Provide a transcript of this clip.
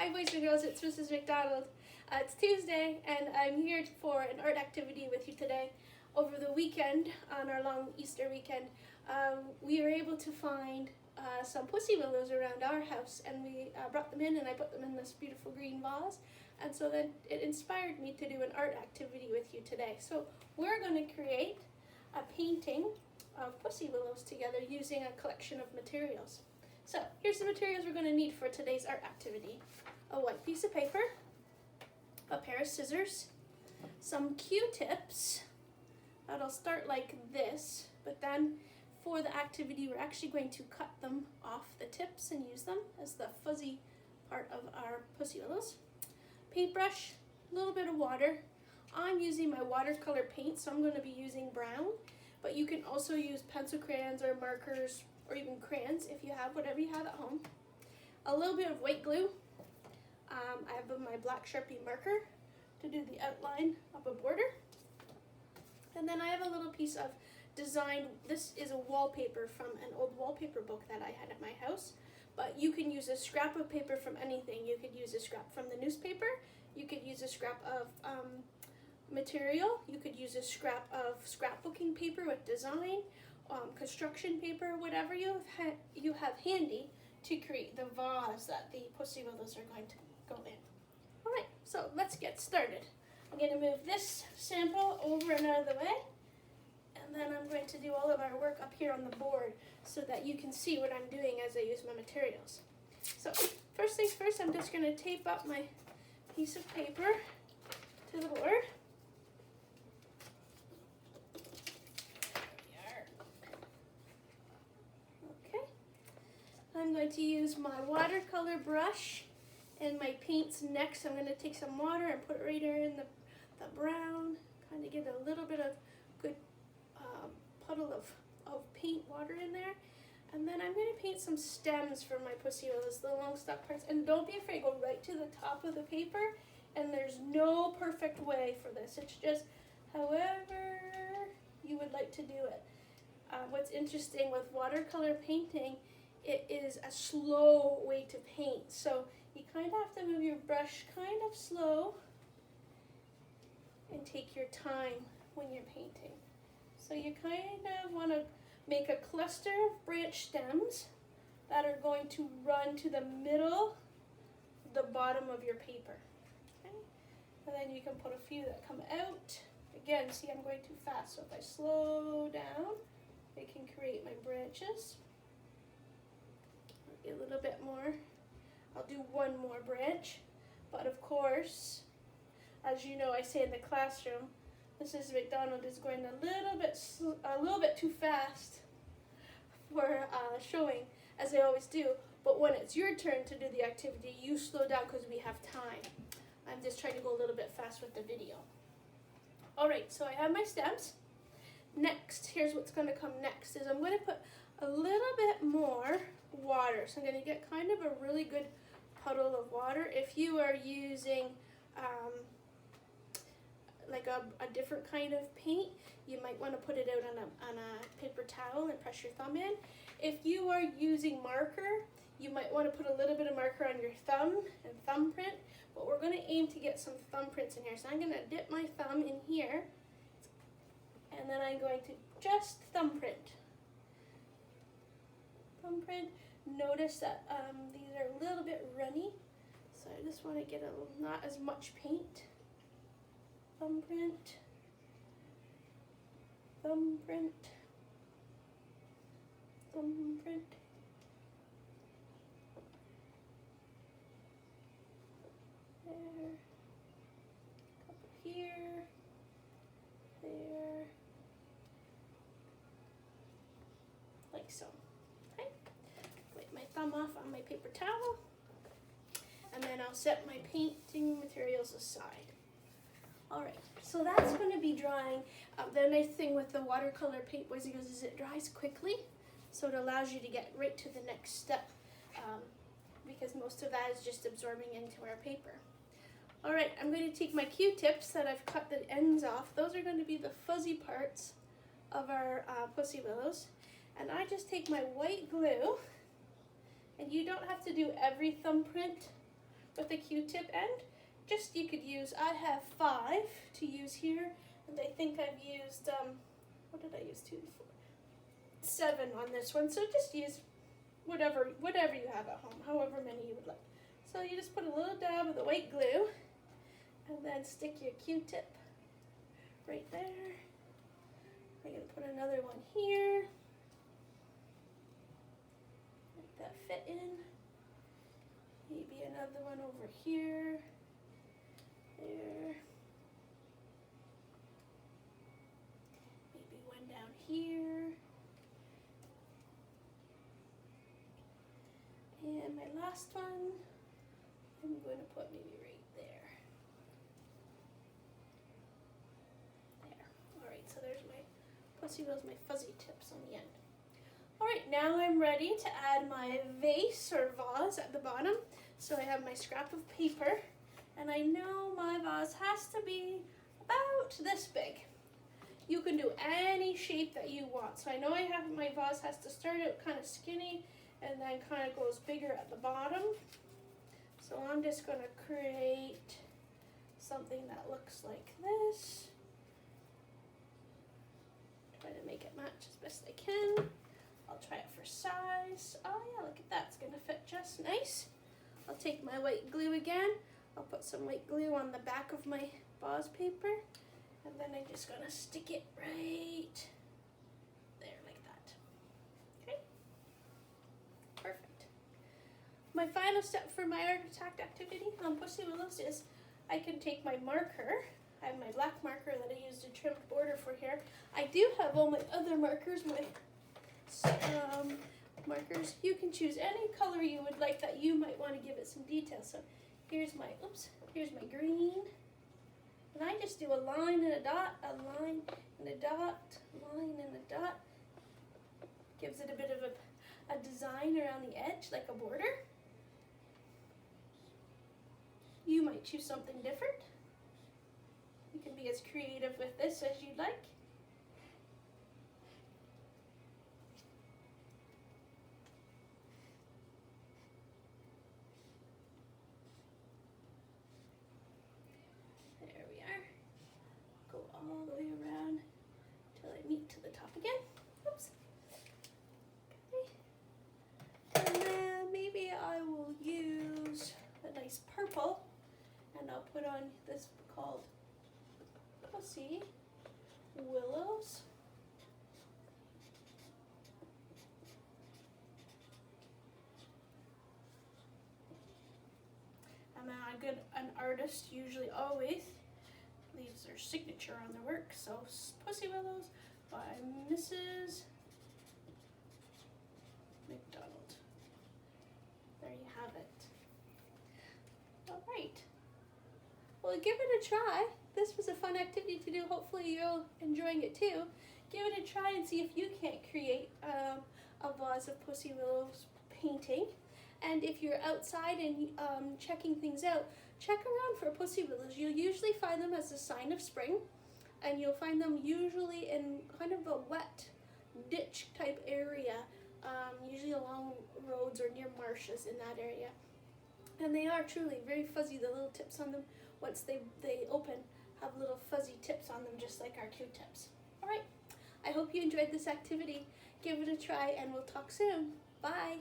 Hi boys and girls, it's Mrs. McDonald. It's Tuesday and I'm here for an art activity with you today. Over the weekend, on our long Easter weekend, we were able to find some pussy willows around our house, and we brought them in and I put them in this beautiful green vase, and so then it inspired me to do an art activity with you today. So we're going to create a painting of pussy willows together using a collection of materials. So here's the materials we're going to need for today's art activity. A white piece of paper, a pair of scissors, some Q-tips. That'll start like this, but then for the activity we're actually going to cut them off the tips and use them as the fuzzy part of our pussy willows. Paintbrush, a little bit of water. I'm using my watercolor paint, so I'm going to be using brown, but you can also use pencil crayons or markers or even crayons if you have whatever you have at home. A little bit of white glue. I have my black Sharpie marker to do the outline of a border. And then I have a little piece of design. This is a wallpaper from an old wallpaper book that I had at my house. But you can use a scrap of paper from anything. You could use a scrap from the newspaper. You could use a scrap of material. You could use a scrap of scrapbooking paper with design, construction paper, whatever you have handy to create the vase that the pussy willows are going to go in. All right, so let's get started. I'm going to move this sample over and out of the way, and then I'm going to do all of our work up here on the board so that you can see what I'm doing as I use my materials. So first things first, I'm just going to tape up my piece of paper to the board. I'm going to use my watercolor brush and my paints next. I'm going to take some water and put it right here in the brown, kind of get a little bit of good puddle of paint water in there. And then I'm going to paint some stems for my pussy willows, the long stalk parts. And don't be afraid, go right to the top of the paper. And there's no perfect way for this. It's just however you would like to do it. What's interesting with watercolor painting, it is a slow way to paint, so you kind of have to move your brush kind of slow and take your time when you're painting. So you kind of want to make a cluster of branch stems that are going to run to the middle, the bottom of your paper. Okay? And then you can put a few that come out. Again, see, I'm going too fast, so if I slow down, I can create my branches. A little bit more. I'll do one more branch, but of course, as you know, I say in the classroom, Mrs. McDonald is going a little bit too fast for showing, as they always do. But when it's your turn to do the activity, you slow down because we have time. I'm just trying to go a little bit fast with the video. All right, so I have my stems. Next, here's what's going to come next. Is I'm going to put a little bit more water. So I'm going to get kind of a really good puddle of water. If you are using like a different kind of paint, you might want to put it out on a paper towel and press your thumb in. If you are using marker, you might want to put a little bit of marker on your thumb and thumbprint, but we're going to aim to get some thumbprints in here. So I'm going to dip my thumb in here, and then I'm going to just thumbprint. Notice that these are a little bit runny, so I just want to get not as much paint. Thumbprint, thumbprint, thumbprint. There, a couple here, there, like so. Thumb off on my paper towel, and then I'll set my painting materials aside. Alright, so that's going to be drying. The nice thing with the watercolor paint, boys and girls, is it dries quickly, so it allows you to get right to the next step, because most of that is just absorbing into our paper. Alright, I'm going to take my Q-tips that I've cut the ends off. Those are going to be the fuzzy parts of our pussy willows, and I just take my white glue. And you don't have to do every thumbprint with the Q-tip end. Just you could use, I have 5 to use here, and I think I've used, what did I use, 2, 4, 7 on this one. So just use whatever you have at home, however many you would like. So you just put a little dab of the white glue, and then stick your Q-tip right there. I'm going to put another one here. Make that fit in. Maybe another one over here. There. Maybe one down here. And my last one, I'm going to put maybe right there. There. Alright, so there's my Pussy Willows, my fuzzy tips on the end. Alright, now I'm ready to add my vase or vase at the bottom. So I have my scrap of paper, and I know my vase has to be about this big. You can do any shape that you want. So I know my vase has to start out kind of skinny and then kind of goes bigger at the bottom. So I'm just going to create something that looks like this. Try to make it match as best I can. I'll try it for size. Oh yeah, look at that, it's going to fit just nice. I'll take my white glue again. I'll put some white glue on the back of my vase paper, and then I'm just going to stick it right there like that. Okay, perfect. My final step for my architect activity on Pussy Willows is I can take my marker. I have my black marker that I used to trim the border for here. I do have all my other markers, my markers. You can choose any color you would like that you might want to give it some detail. So here's my green. And I just do a line and a dot, a line and a dot, line and a dot. Gives it a bit of a design around the edge, like a border. You might choose something different. You can be as creative with this as you'd like. There we are. Go all the way around till I meet to the top again. Oops. Okay. And then maybe I will use a nice purple, and I'll put on this called Pussy Willows. An artist usually always leaves their signature on their work. So Pussy Willows by Mrs. McDonald. There you have it. All right. Well, give it a try. This was a fun activity to do. Hopefully you're enjoying it too. Give it a try and see if you can't create a vase of Pussy Willows painting. And if you're outside and checking things out, check around for Pussy Willows. You'll usually find them as a sign of spring, and you'll find them usually in kind of a wet ditch type area, usually along roads or near marshes in that area. And they are truly very fuzzy. The little tips on them, once they open, have little fuzzy tips on them, just like our Q-tips. All right, I hope you enjoyed this activity. Give it a try, and we'll talk soon. Bye.